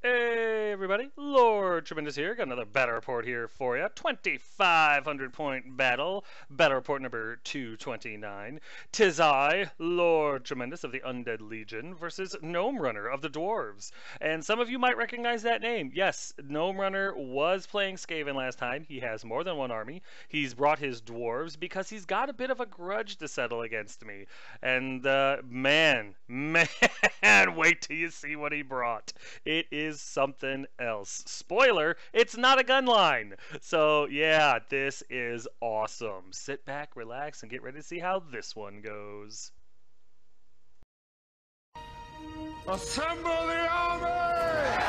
Hey everybody, Lord Tremendous here. Got another battle report here for you. 2,500 point battle. Battle report number 229. 'Tis I, Lord Tremendous of the Undead Legion versus Gnome Runner of the Dwarves. And some of you might recognize that name. Yes, Gnome Runner was playing Skaven last time. He has more than one army. He's brought his Dwarves because he's got a bit of a grudge to settle against me. And man, wait till you see what he brought. It is something else. Spoiler, it's not a gun line. So yeah, this is awesome. Sit back, relax, and get ready to see how this one goes. Assemble the army!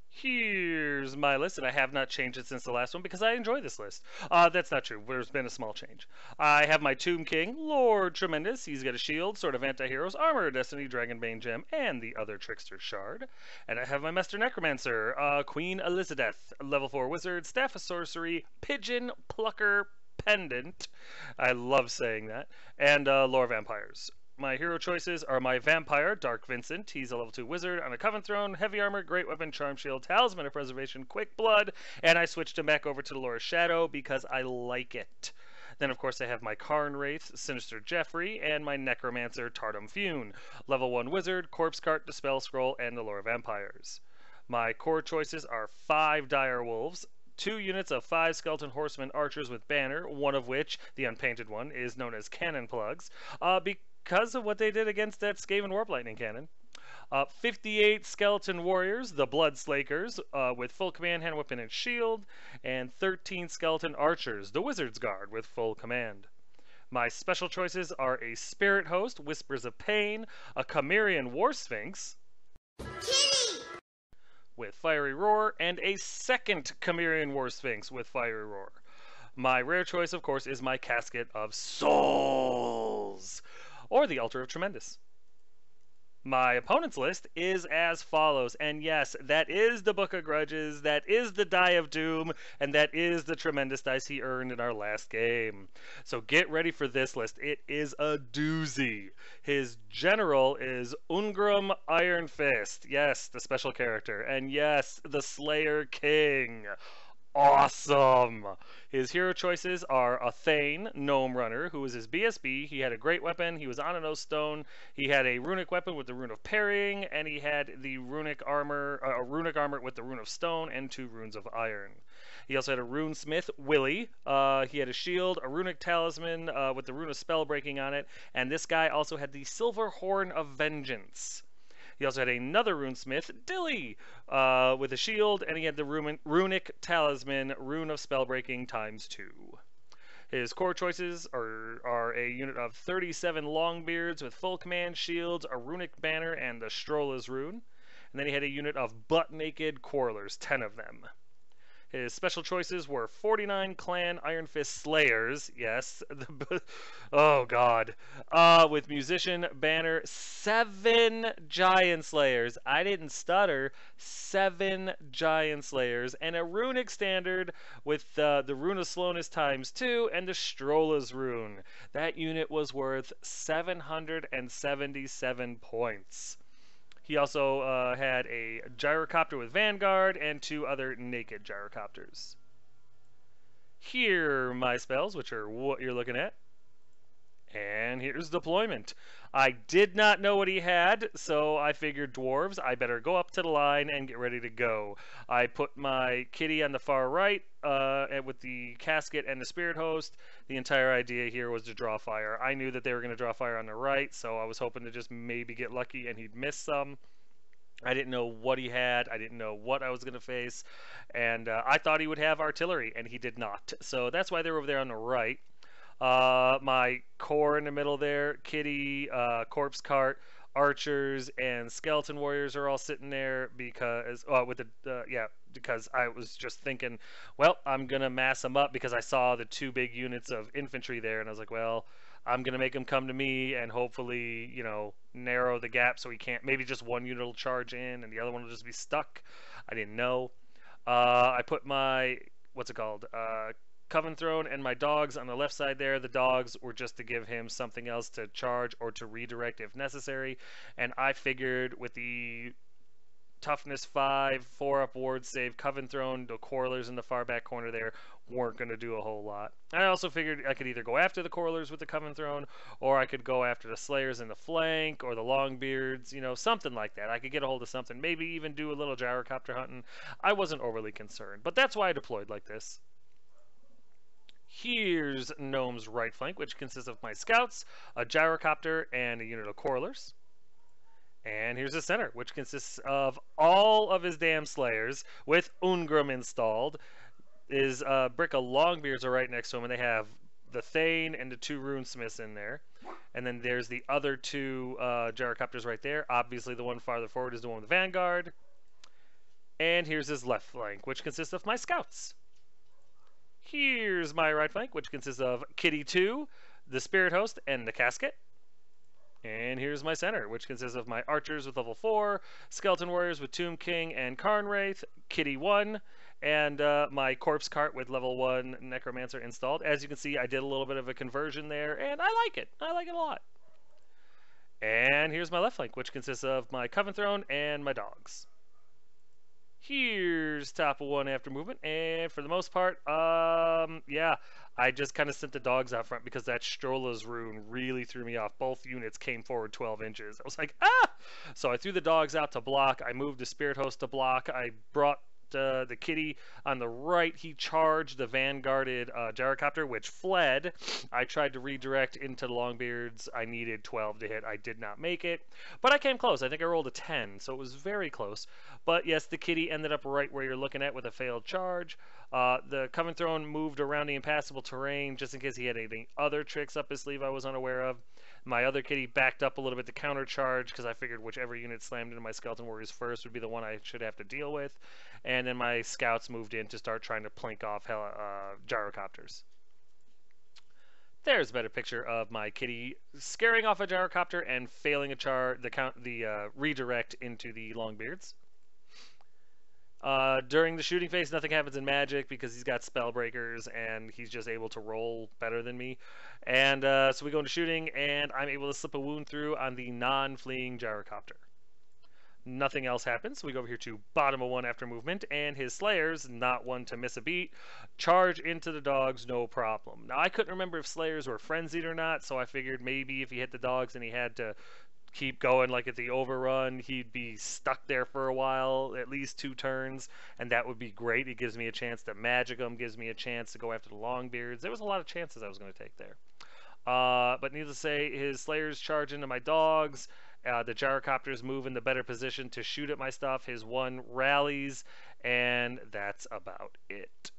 Here's my list, and I have not changed it since the last one because I enjoy this list. That's not true. There's been a small change. I have my Tomb King, Lord Tremendous. He's got a shield, Sword of Anti-Heroes, Armor of Destiny, Dragonbane Gem, and the other Trickster Shard. And I have my Master Necromancer, Queen Elizabeth, level 4 Wizard, Staff of Sorcery, Pigeon Plucker Pendant. I love saying that. And Lore Vampires. My hero choices are my Vampire, Dark Vincent. He's a level 2 wizard on a Coven Throne, Heavy Armor, Great Weapon, Charm Shield, Talisman of Preservation, Quick Blood, and I switched him back over to the Lore of Shadow because I like it. Then, of course, I have my Karn Wraith, Sinister Jeffrey, and my Necromancer, Tardum Fune. Level 1 wizard, Corpse Cart, Dispel Scroll, and the Lore of Vampires. My core choices are 5 Dire Wolves, 2 units of 5 Skeleton Horsemen Archers with Banner, one of which, the unpainted one, is known as Cannon Plugs, because of what they did against that Skaven Warp Lightning Cannon. 58 Skeleton Warriors, the Blood Slakers, with full command, hand weapon, and shield, and 13 Skeleton Archers, the Wizard's Guard, with full command. My special choices are a Spirit Host, Whispers of Pain, a Chimerian War Sphinx, Kitty! With Fiery Roar, and a second Chimerian War Sphinx with Fiery Roar. My rare choice, of course, is my Casket of Souls, or the Altar of Tremendous. My opponent's list is as follows, and yes, that is the Book of Grudges, that is the Die of Doom, and that is the tremendous dice he earned in our last game. So get ready for this list. It is a doozy. His general is Ungrim Iron Fist, yes, the special character, and yes, the Slayer King. Awesome! His hero choices are a Thane, Gnome Runner, who was his BSB. He had a great weapon, he was on an O stone, he had a runic weapon with the rune of parrying, and he had the runic armor with the rune of stone and 2 runes of iron. He also had a runesmith, Willie. He had a shield, a runic talisman with the rune of spell breaking on it, and this guy also had the Silver Horn of Vengeance. He also had another runesmith, Dilly, with a shield, and he had the runic talisman, Rune of Spellbreaking ×2. His core choices are a unit of 37 Longbeards with full command, shields, a runic banner, and the Strolla's rune. And then he had a unit of butt-naked Quarrelers, 10 of them. His special choices were 49 Clan Iron Fist Slayers, yes, oh god, with Musician, Banner, 7 Giant Slayers, I didn't stutter, 7 Giant Slayers, and a Runic Standard with the Rune of Slowness ×2 and the Strolla's rune. That unit was worth 777 points. He also had a gyrocopter with Vanguard and 2 other naked gyrocopters. Here are my spells, which are what you're looking at. And here's deployment. I did not know what he had, so I figured Dwarves, I better go up to the line and get ready to go. I put my kitty on the far right with the casket and the spirit host. The entire idea here was to draw fire. I knew that they were going to draw fire on the right, so I was hoping to just maybe get lucky and he'd miss some. I didn't know what he had. I didn't know what I was going to face. And I thought he would have artillery, and he did not. So that's why they're over there on the right. My core in the middle there, Kitty, Corpse Cart, Archers, and Skeleton Warriors are all sitting there because because I was just thinking, well, I'm gonna mass them up because I saw the 2 big units of infantry there, and I was like, well, I'm gonna make them come to me and hopefully, you know, narrow the gap so he can't. Maybe just one unit will charge in and the other one will just be stuck. I didn't know. I put my Coven Throne and my dogs on the left side there. The dogs were just to give him something else to charge or to redirect if necessary. And I figured with the toughness 5, 4-up ward save, Coven Throne, the Quarrelers in the far back corner there weren't going to do a whole lot. I also figured I could either go after the Quarrelers with the Coven Throne, or I could go after the Slayers in the flank, or the Longbeards, you know, something like that. I could get a hold of something, maybe even do a little gyrocopter hunting. I wasn't overly concerned, but that's why I deployed like this. Here's Gnome's right flank, which consists of my scouts, a gyrocopter, and a unit of Quarrelers. And here's the center, which consists of all of his damn Slayers with Ungrim installed. His brick of Longbeards are right next to him, and they have the Thane and the 2 Runesmiths in there. And then there's the other 2 gyrocopters right there. Obviously, the one farther forward is the one with the Vanguard. And here's his left flank, which consists of my scouts. Here's my right flank, which consists of Kitty 2, the Spirit Host, and the Casket. And here's my center, which consists of my archers with level 4, skeleton warriors with Tomb King and Karnwraith, Kitty 1, and my corpse cart with level 1 necromancer installed. As you can see, I did a little bit of a conversion there, and I like it. I like it a lot. And here's my left flank, which consists of my Coven Throne and my dogs. Here's top of 1 after movement, and for the most part, yeah, I just kind of sent the dogs out front because that Strola's rune really threw me off. Both units came forward 12 inches. I was like, ah! So I threw the dogs out to block. I moved the Spirit Host to block. I brought the Kitty on the right. He charged the Vanguarded gyrocopter, which fled. I tried to redirect into the Longbeards. I needed 12 to hit. I did not make it, but I came close. I think I rolled a 10, so it was very close. But yes, the Kitty ended up right where you're looking at with a failed charge. The Coven Throne moved around the impassable terrain just in case he had any other tricks up his sleeve I was unaware of. My other Kitty backed up a little bit to counter charge because I figured whichever unit slammed into my Skeleton Warriors first would be the one I should have to deal with. And then my scouts moved in to start trying to plink off gyrocopters. There's a better picture of my Kitty scaring off a gyrocopter and failing the redirect into the Longbeards. During the shooting phase, nothing happens in magic because he's got spell breakers and he's just able to roll better than me. And so we go into shooting, and I'm able to slip a wound through on the non-fleeing gyrocopter. Nothing else happens. We go over here to bottom of 1 after movement, and his Slayers, not one to miss a beat, charge into the dogs, no problem. Now, I couldn't remember if Slayers were frenzied or not, so I figured maybe if he hit the dogs and he had to keep going like at the overrun, he'd be stuck there for a while, at least 2 turns, and that would be great. It gives me a chance to magic him, gives me a chance to go after the Longbeards. There was a lot of chances I was going to take there. But needless to say, his Slayers charge into my dogs. The gyrocopters move in the better position to shoot at my stuff. His 1 rallies, and that's about it.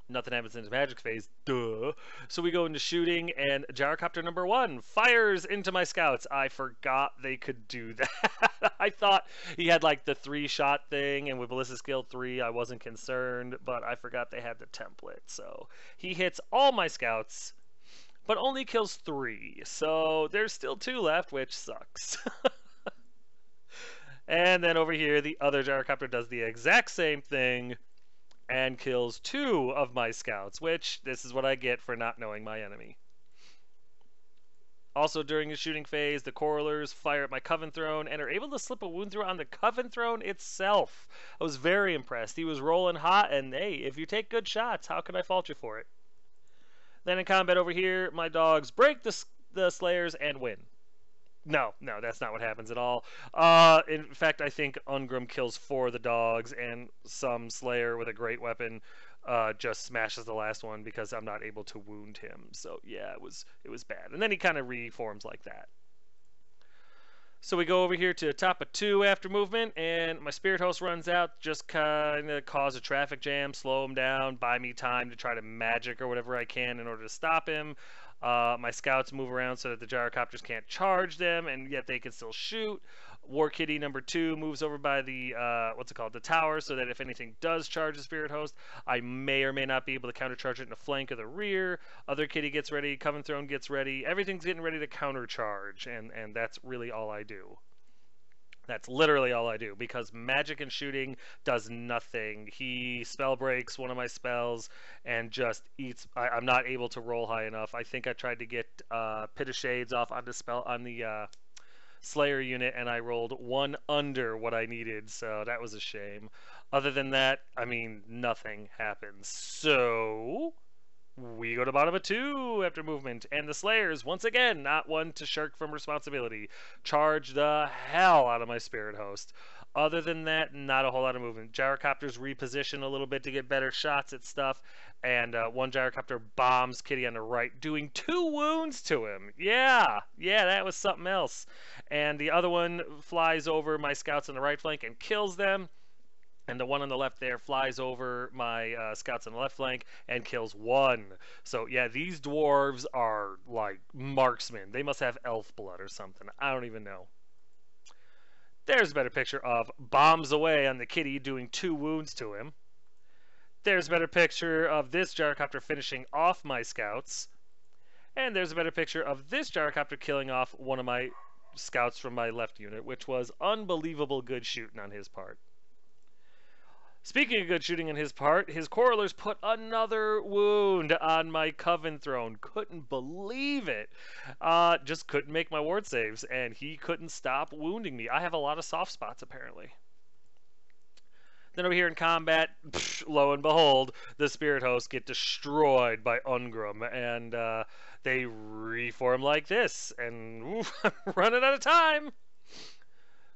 Nothing happens in his magic phase, duh. So we go into shooting, and gyrocopter number 1 fires into my scouts. I forgot they could do that. I thought he had like the 3-shot thing, and with Ballista skill 3, I wasn't concerned, but I forgot they had the template. So he hits all my scouts, but only kills 3. So there's still 2 left, which sucks. And then over here, the other gyrocopter does the exact same thing and kills 2 of my scouts, which this is what I get for not knowing my enemy. Also during the shooting phase, the Quarrelers fire at my Coven Throne and are able to slip a wound through on the Coven Throne itself. I was very impressed. He was rolling hot, and hey, if you take good shots, how can I fault you for it? Then in combat over here, my dogs break the Slayers and win. No, that's not what happens at all. In fact, I think Ungrim kills 4 of the dogs, and some Slayer with a great weapon just smashes the last one because I'm not able to wound him. So yeah, it was bad. And then he kind of reforms like that. So we go over here to top of 2 after movement, and my Spirit Host runs out, just kind of cause a traffic jam, slow him down, buy me time to try to magic or whatever I can in order to stop him. My scouts move around so that the gyrocopters can't charge them, and yet they can still shoot. War Kitty number 2 moves over by the, the tower, so that if anything does charge the Spirit Host, I may or may not be able to countercharge it in the flank or the rear. Other Kitty gets ready, Coven Throne gets ready, everything's getting ready to countercharge, and that's really all I do. That's literally all I do, because magic and shooting does nothing. He spell breaks one of my spells and just eats. I'm not able to roll high enough. I think I tried to get Pit of Shades off on the Slayer unit, and I rolled one under what I needed, so that was a shame. Other than that, I mean, nothing happens. So we go to bottom of 2 after movement, and the Slayers, once again, not one to shirk from responsibility, charge the hell out of my Spirit Host. Other than that, not a whole lot of movement. Gyrocopters reposition a little bit to get better shots at stuff, and one Gyrocopter bombs Kitty on the right, doing 2 wounds to him. Yeah, that was something else. And the other one flies over my scouts on the right flank and kills them. And the one on the left there flies over my scouts on the left flank and kills 1. So yeah, these dwarves are like marksmen. They must have elf blood or something. I don't even know. There's a better picture of bombs away on the kitty, doing 2 wounds to him. There's a better picture of this gyrocopter finishing off my scouts. And there's a better picture of this gyrocopter killing off one of my scouts from my left unit, which was unbelievable good shooting on his part. Speaking of good shooting on his part, his Quarrelers put another wound on my Coven Throne. Couldn't believe it. Just couldn't make my ward saves, and he couldn't stop wounding me. I have a lot of soft spots, apparently. Then over here in combat, lo and behold, the Spirit Hosts get destroyed by Ungrim, and they reform like this, and oof, I'm running out of time.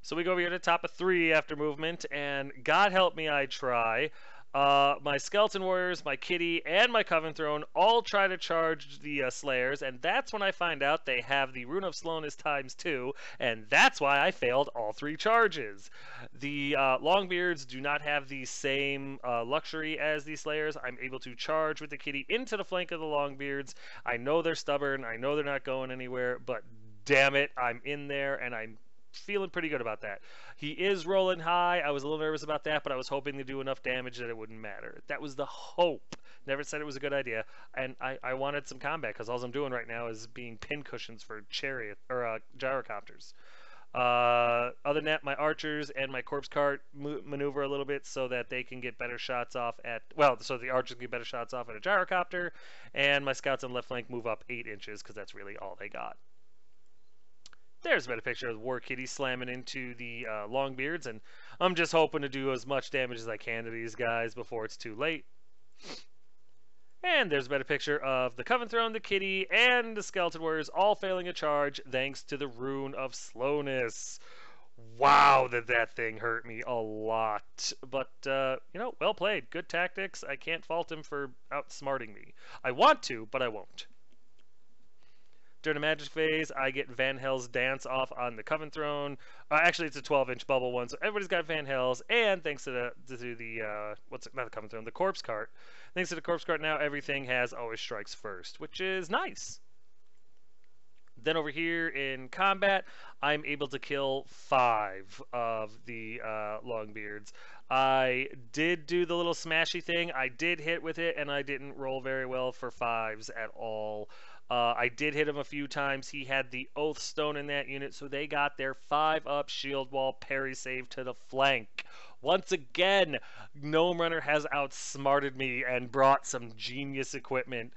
So we go over here to top of 3 after movement, and God help me, I try. My Skeleton Warriors, my Kitty, and my Coven Throne all try to charge the Slayers, and that's when I find out they have the Rune of Slowness ×2, and that's why I failed all 3 charges. The Longbeards do not have the same luxury as the Slayers. I'm able to charge with the Kitty into the flank of the Longbeards. I know they're stubborn, I know they're not going anywhere, but damn it, I'm in there, and I'm feeling pretty good about that. He is rolling high. I was a little nervous about that, but I was hoping to do enough damage that it wouldn't matter. That was the hope. Never said it was a good idea. And I wanted some combat, because all I'm doing right now is being pin cushions for chariot or gyrocopters. Other than that, my archers and my corpse cart maneuver a little bit so that they can get better shots off at, well, so the archers can get better shots off at a gyrocopter, and my scouts on the left flank move up 8 inches, because that's really all they got. There's a better picture of War Kitty slamming into the Longbeards, and I'm just hoping to do as much damage as I can to these guys before it's too late. And there's a better picture of the Coven Throne, the Kitty, and the Skeleton Warriors all failing a charge thanks to the Rune of Slowness. Wow, did that thing hurt me a lot. But, you know, well played. Good tactics. I can't fault him for outsmarting me. I want to, but I won't. During the magic phase, I get Van Hel's Dance off on the Coven Throne. Actually, it's a 12-inch bubble one, so everybody's got Van Hel's. And thanks to the not the Coven Throne, the Corpse Cart. Thanks to the Corpse Cart, now everything has Always Strikes First, which is nice. Then over here in combat, I'm able to kill 5 of the Longbeards. I did do the little smashy thing. I did hit with it, and I didn't roll very well for 5s at all. I did hit him a few times. He had the Oath Stone in that unit, so they got their 5-up shield wall parry save to the flank. Once again, Gnome Runner has outsmarted me and brought some genius equipment.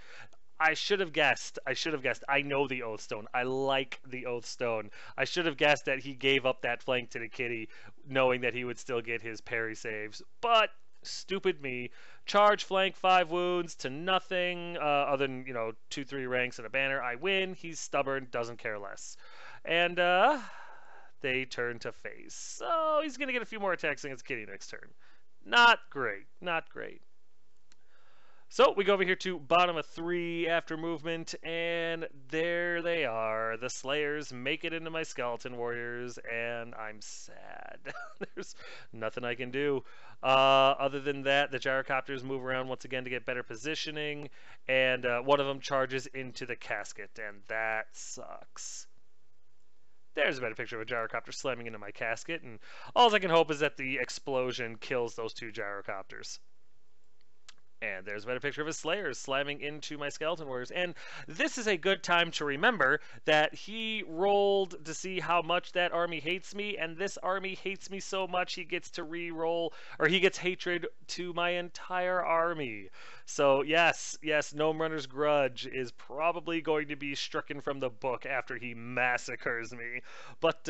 I should have guessed. I know the Oath Stone. I like the Oath Stone. I should have guessed that he gave up that flank to the Kitty, knowing that he would still get his parry saves. But stupid me. Charge flank, 5 wounds to nothing, other than, 2-3 ranks and a banner. I win. He's stubborn, doesn't care less. And they turn to face. So he's going to get a few more attacks against Kitty next turn. Not great. Not great. So we go over here to bottom of 3 after movement, and there they are. The Slayers make it into my Skeleton Warriors, and I'm sad. There's nothing I can do. Other than that, the Gyrocopters move around once again to get better positioning, and one of them charges into the casket, and that sucks. There's a better picture of a Gyrocopter slamming into my casket, and all I can hope is that the explosion kills those 2 Gyrocopters. And there's a better picture of his Slayers slamming into my Skeleton Warriors. And this is a good time to remember that he rolled to see how much that army hates me, and this army hates me so much he gets to re-roll, or he gets hatred to my entire army. So yes, Gnome Runner's Grudge is probably going to be stricken from the book after he massacres me. But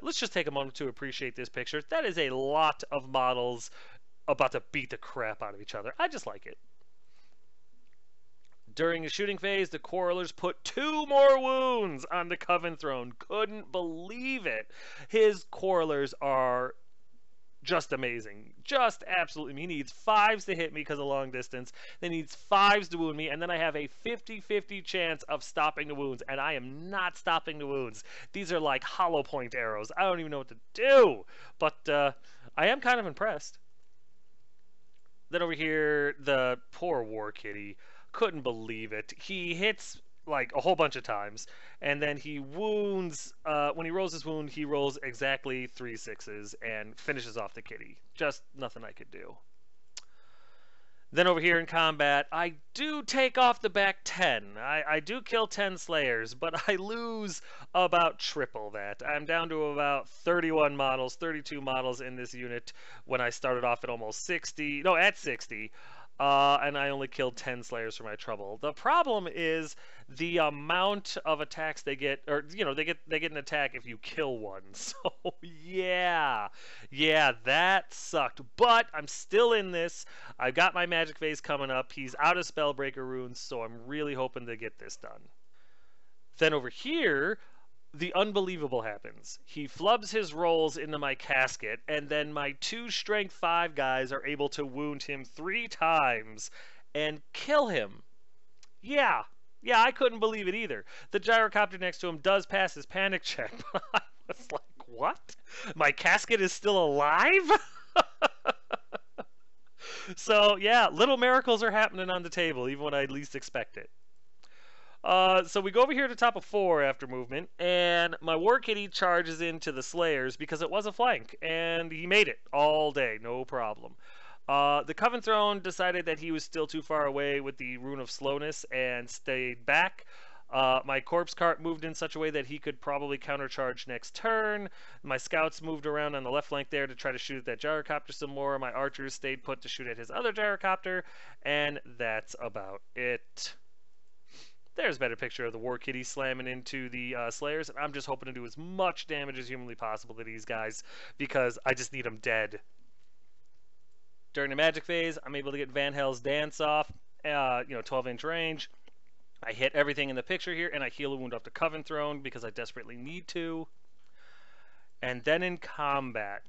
let's just take a moment to appreciate this picture. That is a lot of models about to beat the crap out of each other. I just like it. During the shooting phase, the Quarrelers put 2 more wounds on the Coven Throne. Couldn't believe it. His Quarrelers are just amazing. Just absolutely. He needs 5s to hit me because of long distance. Then he needs 5s to wound me. And then I have a 50-50 chance of stopping the wounds. And I am not stopping the wounds. These are like hollow point arrows. I don't even know what to do. But I am kind of impressed. Then over here, the poor War Kitty. Couldn't believe it. He hits like a whole bunch of times, and then he wounds, when he rolls his wound, he rolls exactly 3 6s and finishes off the kitty. Just nothing I could do. Then over here in combat, I do take off the back 10. I do kill 10 Slayers, but I lose about triple that. I'm down to about 31 models, 32 models in this unit when I started off at almost 60. No, at 60. And I only killed 10 Slayers for my trouble. The problem is the amount of attacks they get, or they get an attack if you kill one. So yeah, that sucked. But I'm still in this. I've got my magic phase coming up. He's out of Spellbreaker runes, so I'm really hoping to get this done. Then over here, the unbelievable happens. He flubs his rolls into my casket, and then my 2 strength 5 guys are able to wound him 3 times and kill him. Yeah, I couldn't believe it either. The gyrocopter next to him does pass his panic check, but I was like, what? My casket is still alive? So yeah, little miracles are happening on the table, even when I least expect it. So we go over here to top of 4 after movement, and my War Kitty charges into the Slayers because it was a flank, and he made it all day, no problem. The Coven Throne decided that he was still too far away with the Rune of Slowness and stayed back. My Corpse Cart moved in such a way that he could probably countercharge next turn. My Scouts moved around on the left flank there to try to shoot at that gyrocopter some more. My Archers stayed put to shoot at his other gyrocopter, and that's about it. There's a better picture of the War Kitty slamming into the Slayers, and I'm just hoping to do as much damage as humanly possible to these guys because I just need them dead. During the magic phase, I'm able to get Van Hell's Dance off, 12-inch range. I hit everything in the picture here, and I heal a wound off the Coven Throne because I desperately need to. And then in combat,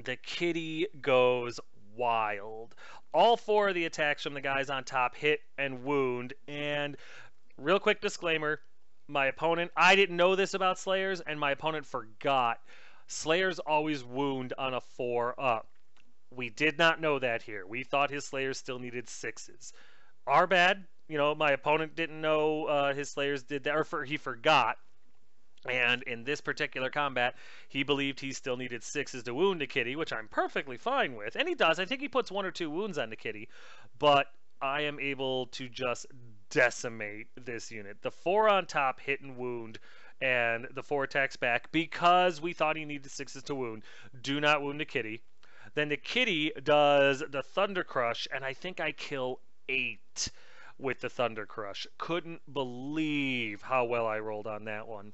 the kitty goes wild. All 4 of the attacks from the guys on top hit and wound, and real quick disclaimer, my opponent, I didn't know this about Slayers, and my opponent forgot. Slayers always wound on a 4 up. We did not know that here. We thought his Slayers still needed 6s. Our bad. My opponent didn't know his Slayers did that, or he forgot. And in this particular combat, he believed he still needed 6s to wound the kitty, which I'm perfectly fine with. And he does. I think he puts 1 or 2 wounds on the kitty. But I am able to just decimate this unit. The 4 on top hit and wound, and the 4 attacks back because we thought he needed 6s to wound. Do not wound the kitty. Then the kitty does the Thunder Crush, and I think I kill 8 with the Thunder Crush. Couldn't believe how well I rolled on that one.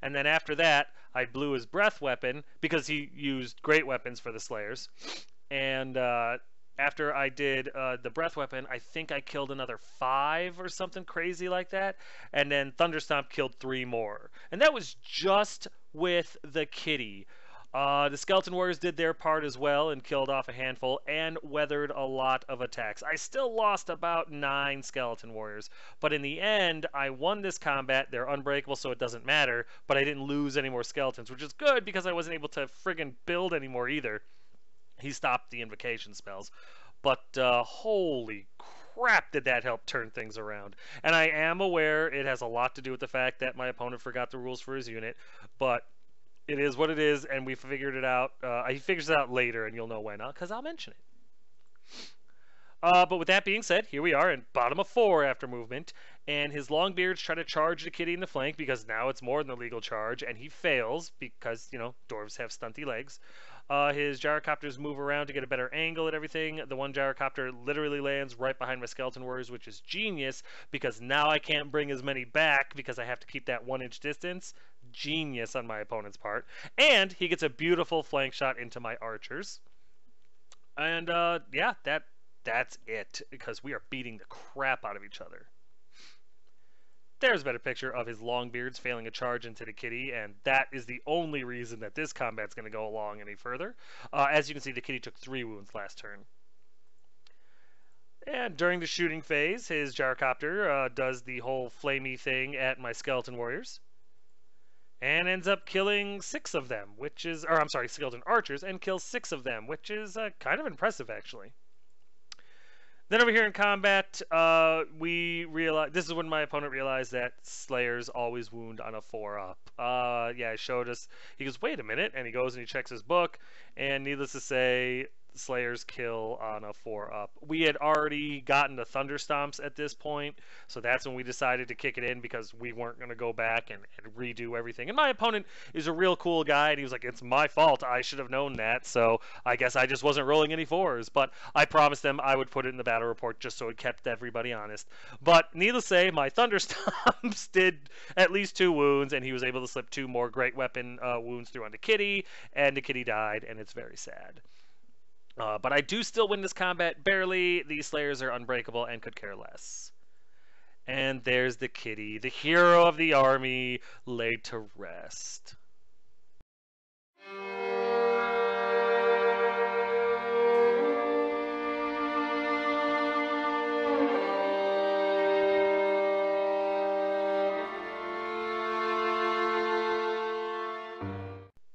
And then after that, I blew his breath weapon because he used great weapons for the Slayers. And after I did the breath weapon, I think I killed another 5 or something crazy like that. And then Thunderstomp killed 3 more. And that was just with the kitty. The Skeleton Warriors did their part as well and killed off a handful and weathered a lot of attacks. I still lost about 9 Skeleton Warriors, but in the end, I won this combat. They're unbreakable, so it doesn't matter, but I didn't lose any more skeletons, which is good because I wasn't able to friggin' build anymore either. He stopped the invocation spells, but holy crap did that help turn things around. And I am aware it has a lot to do with the fact that my opponent forgot the rules for his unit, but it is what it is, and we figured it out. He figures it out later, and you'll know when, because I'll mention But with that being said, here we are in bottom of 4 after movement, and his Longbeards try to charge the kitty in the flank because now it's more than the legal charge, and he fails because, you know, dwarves have stunty legs. His gyrocopters move around to get a better angle at everything. The one gyrocopter literally lands right behind my skeleton warriors, which is genius because now I can't bring as many back because I have to keep that 1-inch distance. Genius on my opponent's part. And he gets a beautiful flank shot into my archers. And yeah, that's it because we are beating the crap out of each other. There's a better picture of his Longbeards failing a charge into the kitty, and that is the only reason that this combat's going to go along any further. As you can see, the kitty took 3 wounds last turn. And during the shooting phase, his gyrocopter does the whole flamey thing at my skeleton warriors. And ends up killing 6 of them, which is, or I'm sorry, skeleton archers, and kills 6 of them, which is kind of impressive, actually. Then over here in combat, we realize this is when my opponent realized that Slayers always wound on a 4-up. Yeah, he showed us. He goes, wait a minute, and he goes and he checks his book, and needless to say, Slayers kill on a 4-up. We had already gotten the Thunder Stomps at this point, so that's when we decided to kick it in because we weren't going to go back and redo everything. And my opponent is a real cool guy, and he was like, it's my fault. I should have known that, so I guess I just wasn't rolling any 4s. But I promised them I would put it in the battle report just so it kept everybody honest. But needless to say, my Thunder Stomps did at least 2 wounds, and he was able to slip 2 more great weapon wounds through onto Kitty, and the Kitty died, and it's very sad. But I do still win this combat barely. These Slayers are unbreakable and could care less. And there's the kitty, the hero of the army, laid to rest.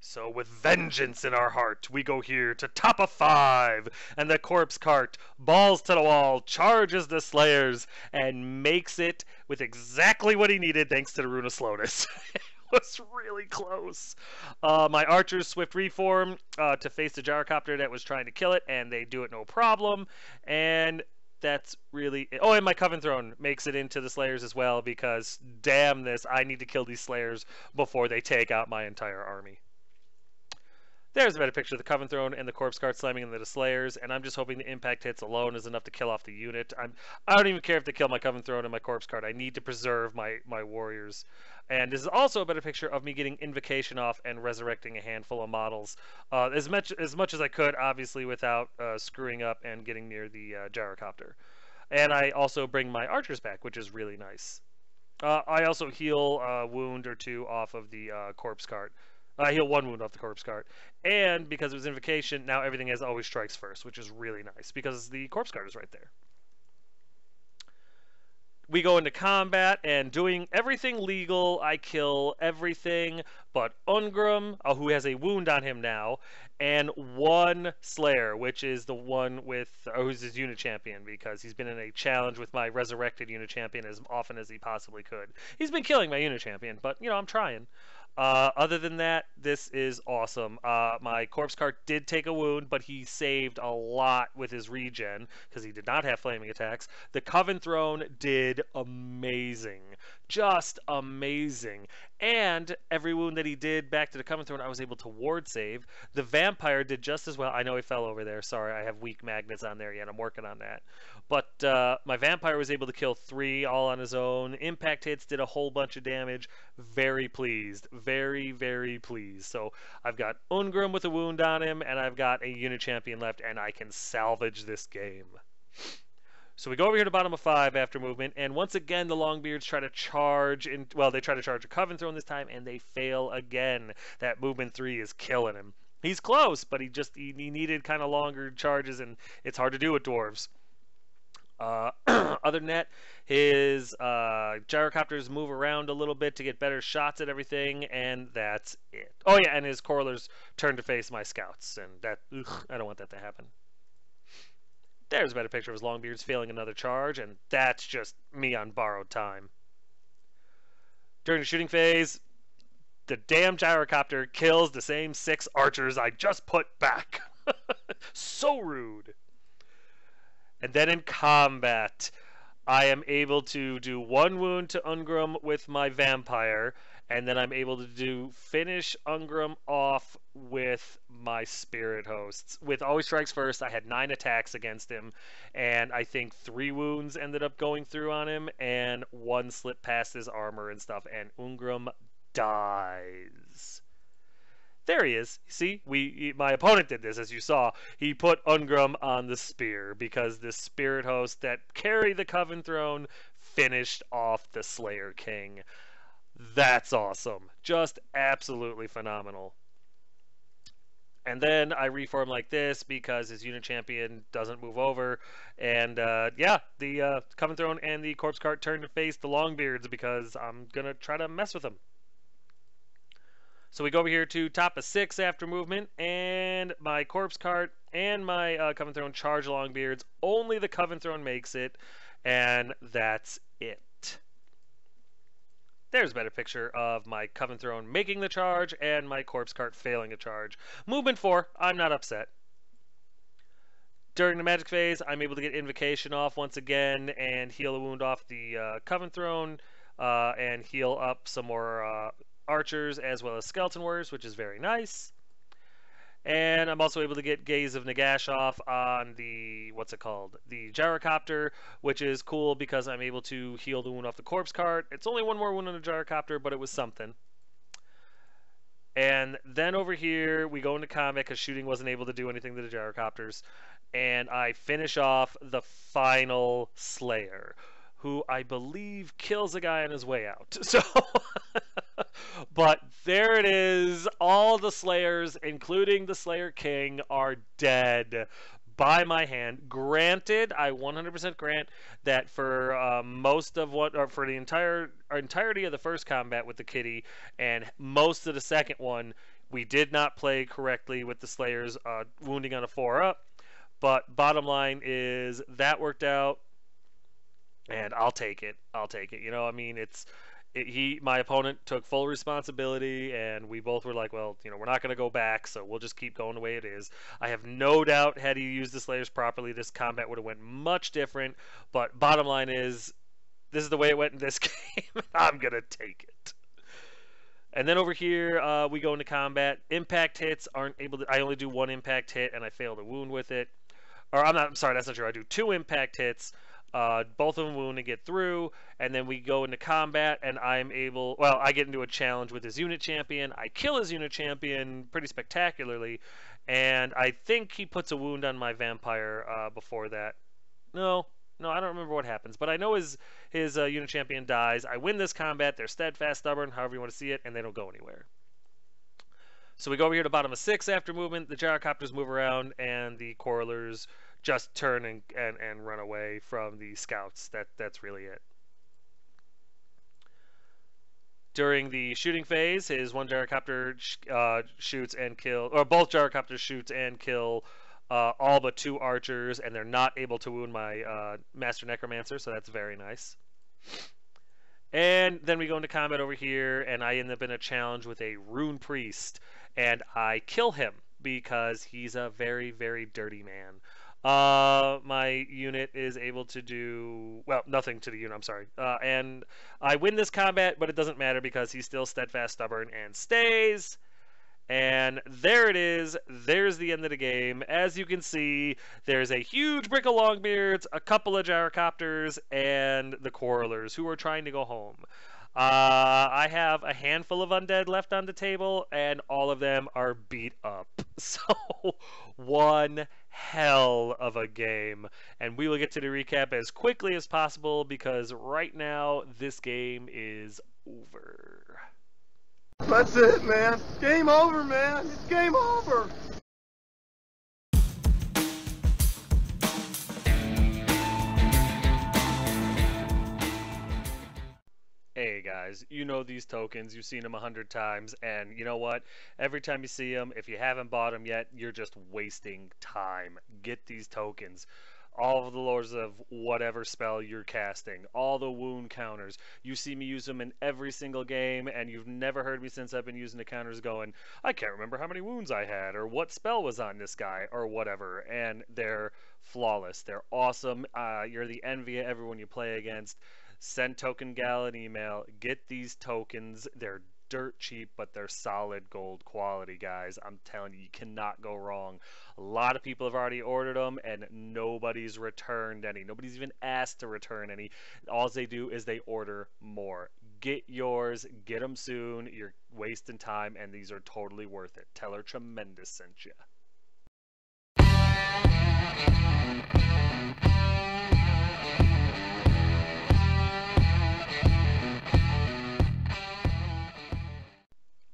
So with vengeance in our heart, we go here to top of 5, and the corpse cart, balls to the wall, charges the Slayers, and makes it with exactly what he needed thanks to the Rune of Slowness. It was really close. My archers swift reform to face the gyrocopter that was trying to kill it, and they do it no problem. And that's really it. Oh, and my Coven Throne makes it into the Slayers as well because damn this, I need to kill these Slayers before they take out my entire army. There's a better picture of the Coven Throne and the Corpse Cart slamming into the Slayers, and I'm just hoping the impact hits alone is enough to kill off the unit. I don't even care if they kill my Coven Throne and my Corpse Cart. I need to preserve my warriors. And this is also a better picture of me getting Invocation off and resurrecting a handful of models. As much as I could, obviously, without screwing up and getting near the gyrocopter. And I also bring my archers back, which is really nice. I also heal a wound or 2 off of the Corpse Cart. I heal 1 wound off the Corpse Cart. And because it was Invocation, now everything has always strikes first, which is really nice because the Corpse Cart is right there. We go into combat, and doing everything legal, I kill everything but Ungrim, who has a wound on him now, and 1 Slayer, which is the one with who's his unit champion, because he's been in a challenge with my resurrected unit champion as often as he possibly could. He's been killing my unit champion, but, you know, I'm trying. Other than that, this is awesome. My Corpse Cart did take a wound, but he saved a lot with his regen, because he did not have flaming attacks. The Coven Throne did amazing. Just amazing. And every wound that he did back to the Coven Throne, I was able to ward save. The Vampire did just as well. I know he fell over there. Sorry, I have weak magnets on there yet. I'm working on that. But my Vampire was able to kill 3 all on his own. Impact hits did a whole bunch of damage. Very pleased. Very, very pleased. So I've got Ungrim with a wound on him, and I've got a unit champion left, and I can salvage this game. So we go over here to bottom of 5 after movement, and once again the Longbeards try to charge, well, they try to charge a Coven Throne this time, and they fail again. That movement 3 is killing him. He's close, but he needed kind of longer charges, and it's hard to do with Dwarves. Other than that, his gyrocopters move around a little bit to get better shots at everything, and that's it. Oh yeah, and his Corlers turn to face my scouts, and that, I don't want that to happen. There's a better picture of his Longbeards failing another charge, and that's just me on borrowed time. During the shooting phase, the damn gyrocopter kills the same 6 archers I just put back. So rude. And then in combat, I am able to do 1 wound to Ungrum with my vampire, and then I'm able to finish Ungrum off with my spirit hosts. With always strikes first, I had 9 attacks against him, and I think 3 wounds ended up going through on him, and 1 slipped past his armor and stuff, and Ungrum dies. There he is. See, my opponent did this, as you saw. He put Ungrum on the spear because the spirit host that carried the Coven Throne finished off the Slayer King. That's awesome. Just absolutely phenomenal. And then I reform like this because his unit champion doesn't move over. And yeah, the Coven Throne and the Corpse Cart turn to face the Longbeards because I'm going to try to mess with them. So we go over here to top of 6 after movement, and my Corpse Cart and my Coven Throne charge Longbeards. Only the Coven Throne makes it, and that's it. There's a better picture of my Coven Throne making the charge and my Corpse Cart failing a charge. Movement 4, I'm not upset. During the magic phase, I'm able to get Invocation off once again and heal a wound off the Coven Throne and heal up some more archers as well as skeleton warriors, which is very nice. And I'm also able to get Gaze of Nagash off on the, what's it called? The Gyrocopter, which is cool because I'm able to heal the wound off the Corpse Cart. It's only 1 more wound on the Gyrocopter, but it was something. And then over here, we go into combat because shooting wasn't able to do anything to the Gyrocopters. And I finish off the final Slayer, who I believe kills a guy on his way out. So, but there it is. All the Slayers, including the Slayer King, are dead by my hand. Granted, I 100% grant that for most of what, or for the entirety of the first combat with the kitty and most of the second one, we did not play correctly with the Slayers wounding on a 4-up. But bottom line is that worked out. And I'll take it. I'll take it. You know, I mean, my opponent took full responsibility, and we both were like, well, you know, we're not going to go back, so we'll just keep going the way it is. I have no doubt, had he used the Slayers properly, this combat would have went much different. But bottom line is, this is the way it went in this game. I'm going to take it. And then over here, we go into combat. Impact hits aren't able to. I only do 1 impact hit, and I fail to wound with it. Or I'm sorry, that's not true. I do 2 impact hits. Both of them wound and get through, and then we go into combat, and I'm able, well, I get into a challenge with his unit champion. I kill his unit champion pretty spectacularly, and I think he puts a wound on my vampire before that. No, I don't remember what happens, but I know his unit champion dies. I win this combat. They're steadfast, stubborn, however you want to see it, and they don't go anywhere. So we go over here to bottom of 6 after movement. The Gyrocopters move around, and the Quarrelers just turn and run away from the scouts. That's really it. During the shooting phase, his one Gyrocopter shoots and kill, or both Gyrocopters shoots and kill all but 2 archers, and they're not able to wound my Master Necromancer, so that's very nice. And then we go into combat over here, and I end up in a challenge with a Rune Priest, and I kill him because he's a very, very dirty man. My unit is able to do, well, nothing to the unit, I'm sorry. And I win this combat, but it doesn't matter because he's still steadfast, stubborn, and stays. And there it is. There's the end of the game. As you can see, there's a huge brick of Longbeards, a couple of Gyrocopters, and the Quarrelers who are trying to go home. I have a handful of undead left on the table, and all of them are beat up. So, one hell of a game. And we will get to the recap as quickly as possible because right now, this game is over. That's it, man. Game over, man. It's game over. Hey guys, you know these tokens, you've seen them 100 times, and you know what? Every time you see them, if you haven't bought them yet, you're just wasting time. Get these tokens. all of the lores of whatever spell you're casting, all the wound counters. You see me use them in every single game, and you've never heard me since I've been using the counters going, I can't remember how many wounds I had, or what spell was on this guy, or whatever. And they're flawless. They're awesome. You're the envy of everyone you play against. Send Token Gal an email. Get these tokens. They're dirt cheap, but they're solid gold quality, guys. I'm telling you, you cannot go wrong. A lot of people have already ordered them, and nobody's returned any. Nobody's even asked to return any. All they do is they order more. Get yours. Get them soon. You're wasting time, and these are totally worth it. Tell her Tremendous sent you.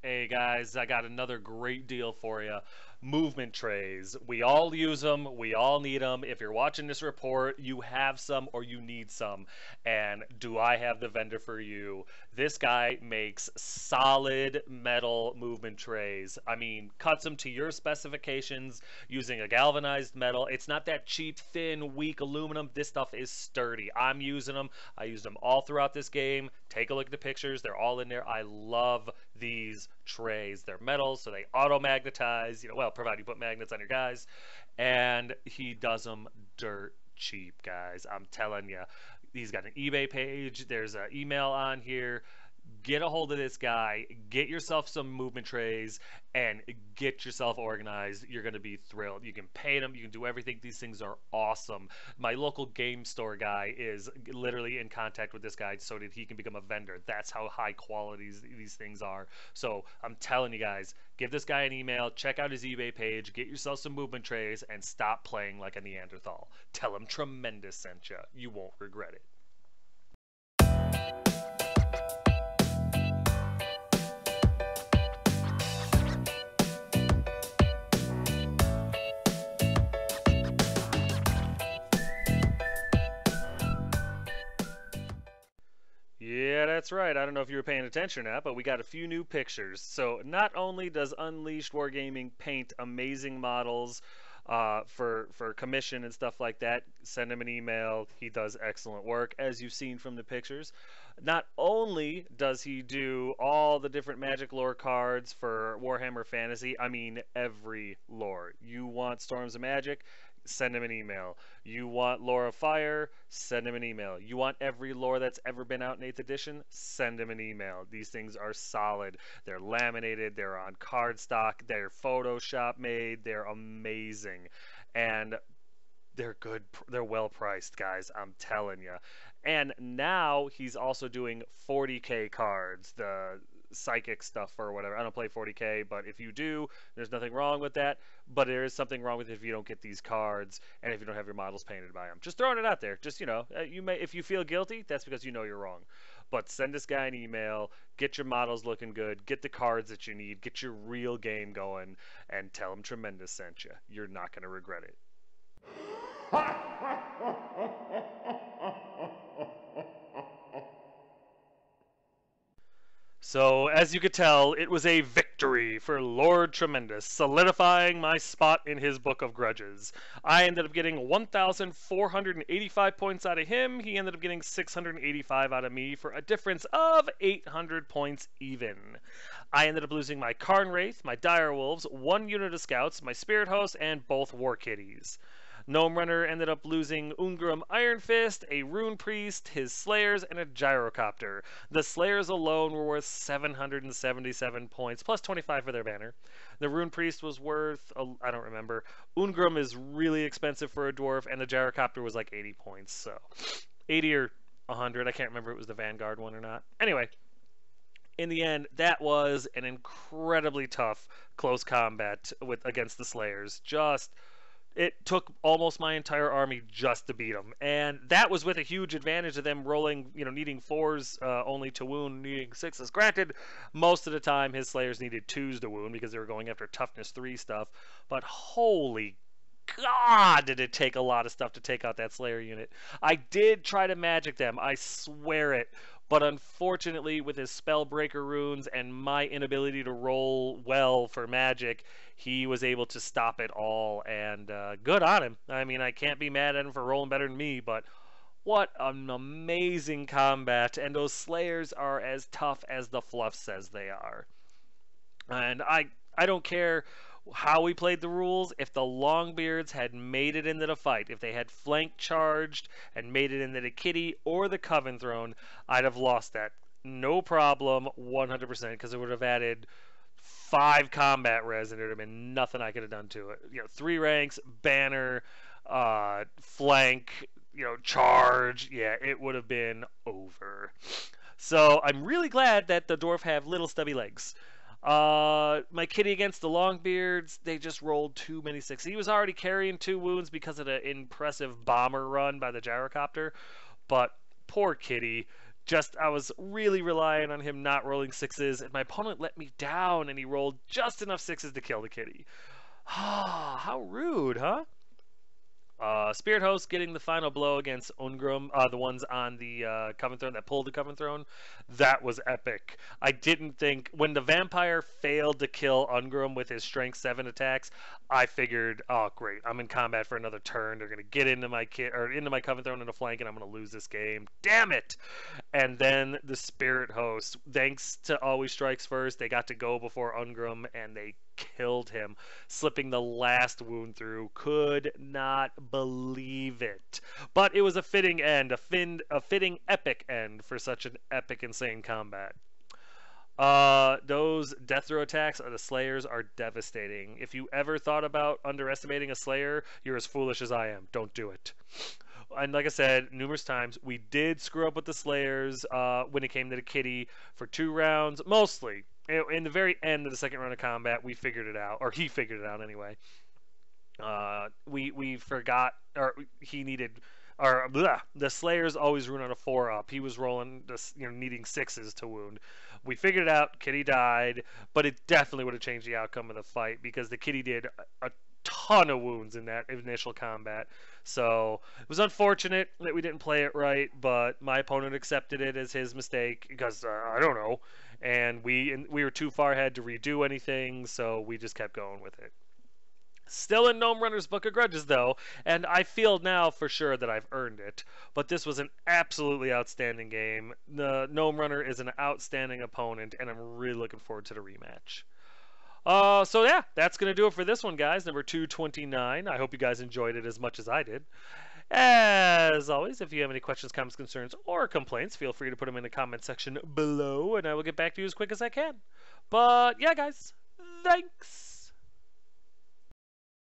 Hey guys, I got another great deal for you. Movement trays. We all use them. We all need them. If you're watching this report, you have some or you need some. And do I have the vendor for you? This guy makes solid metal movement trays. I mean, cuts them to your specifications using a galvanized metal. It's not that cheap, thin, weak aluminum. This stuff is sturdy. I'm using them. I used them all throughout this game. Take a look at the pictures. They're all in there. I love these trays. They're metal, so they auto-magnetize. You know, well, provided you put magnets on your guys. And he does them dirt cheap, guys. I'm telling you. He's got an eBay page. There's an email on here. Get a hold of this guy. Get yourself some movement trays and get yourself organized. You're going to be thrilled. You can paint them. You can do everything. These things are awesome. My local game store guy is literally in contact with this guy so that he can become a vendor. That's how high quality these things are. So I'm telling you guys, give this guy an email. Check out his eBay page. Get yourself some movement trays and stop playing like a Neanderthal. Tell him Tremendous sent you. You won't regret it. Yeah, that's right. I don't know if you were paying attention or not, but we got a few new pictures. So not only does Unleashed Wargaming paint amazing models for commission and stuff like that, send him an email. He does excellent work, as you've seen from the pictures. Not only does he do all the different Magic lore cards for Warhammer Fantasy, I mean every lore. You want Storms of Magic? Send him an email. You want Lore of Fire? Send him an email. You want every lore that's ever been out in 8th edition? Send him an email. These things are solid. They're laminated. They're on cardstock. They're Photoshop made. They're amazing. And they're good. They're well priced, guys. I'm telling you. And now he's also doing 40K cards. The psychic stuff or whatever. I don't play 40K, but if you do, there's nothing wrong with that. But there is something wrong with it if you don't get these cards and if you don't have your models painted by them. Just throwing it out there. Just, you know, you may, if you feel guilty, that's because you know you're wrong. But send this guy an email, get your models looking good, get the cards that you need, get your real game going, and tell him Tremendous sent you. You're not going to regret it. So, as you could tell, it was a victory for Lord Tremendous, solidifying my spot in his book of grudges. I ended up getting 1,485 points out of him. He ended up getting 685 out of me for a difference of 800 points even. I ended up losing my Karn Wraith, my Dire Wolves, 1 unit of Scouts, my Spirit Host, and both War Kitties. Gnome Runner ended up losing Ungram Iron Fist, a Rune Priest, his Slayers, and a Gyrocopter. The Slayers alone were worth 777 points, plus 25 for their banner. The Rune Priest was worth, I don't remember. Ungram is really expensive for a dwarf, and the Gyrocopter was like 80 points, so 80 or 100, I can't remember if it was the Vanguard one or not. Anyway, in the end, that was an incredibly tough close combat against the Slayers. It took almost my entire army just to beat them, and that was with a huge advantage of them rolling, you know, needing 4s only to wound, needing 6s. Granted, most of the time his Slayers needed 2s to wound because they were going after toughness 3 stuff, but holy God, did it take a lot of stuff to take out that Slayer unit. I did try to magic them, I swear it, but unfortunately with his Spellbreaker runes and my inability to roll well for magic, he was able to stop it all, and good on him. I mean, I can't be mad at him for rolling better than me, but what an amazing combat, and those Slayers are as tough as the fluff says they are. And I don't care how we played the rules. If the Longbeards had made it into the fight, if they had flank charged and made it into the Kitty or the Coven Throne, I'd have lost that. No problem, 100%, because it would have added 5 combat res and it would have been nothing I could have done to it. 3 ranks, banner, flank, charge. Yeah, it would have been over. So I'm really glad that the Dwarf have little stubby legs. My Kitty against the Longbeards, they just rolled too many 6s. He was already carrying 2 wounds because of the impressive bomber run by the gyrocopter, but poor Kitty. I was really relying on him not rolling 6s, and my opponent let me down, and he rolled just enough 6s to kill the Kitty. How rude, huh? Spirit Host getting the final blow against Ungrim, the ones on the Coven Throne that pulled the Coven Throne. That was epic. I didn't think, when the Vampire failed to kill Ungrim with his Strength 7 attacks, I figured, oh great, I'm in combat for another turn. They're gonna get into my into my Coven Throne in the flank, and I'm gonna lose this game. Damn it! And then the Spirit Host, thanks to Always Strikes First, they got to go before Ungrim, and they killed him, slipping the last wound through. Could not believe it. But it was a fitting end, a fitting epic end for such an epic, insane combat. Those death throw attacks of the Slayers are devastating. If you ever thought about underestimating a Slayer, you're as foolish as I am. Don't do it. And like I said numerous times, we did screw up with the Slayers when it came to the Kitty for 2 rounds, mostly. In the very end of the second round of combat, we figured it out, or he figured it out anyway. We forgot, or he needed, or the Slayers always rune on a 4-up. He was rolling this, needing 6s to wound. We figured it out. Kitty died, but it definitely would have changed the outcome of the fight because the Kitty did a ton of wounds in that initial combat. So it was unfortunate that we didn't play it right, but my opponent accepted it as his mistake because I don't know, and we were too far ahead to redo anything, so we just kept going with it. Still in Gnome Runner's Book of Grudges, though, and I feel now for sure that I've earned it. But this was an absolutely outstanding game. The Gnome Runner is an outstanding opponent, and I'm really looking forward to the rematch. So yeah, that's going to do it for this one, guys. Number 229. I hope you guys enjoyed it as much as I did. As always, if you have any questions, comments, concerns, or complaints, feel free to put them in the comment section below, and I will get back to you as quick as I can. But yeah, guys, thanks.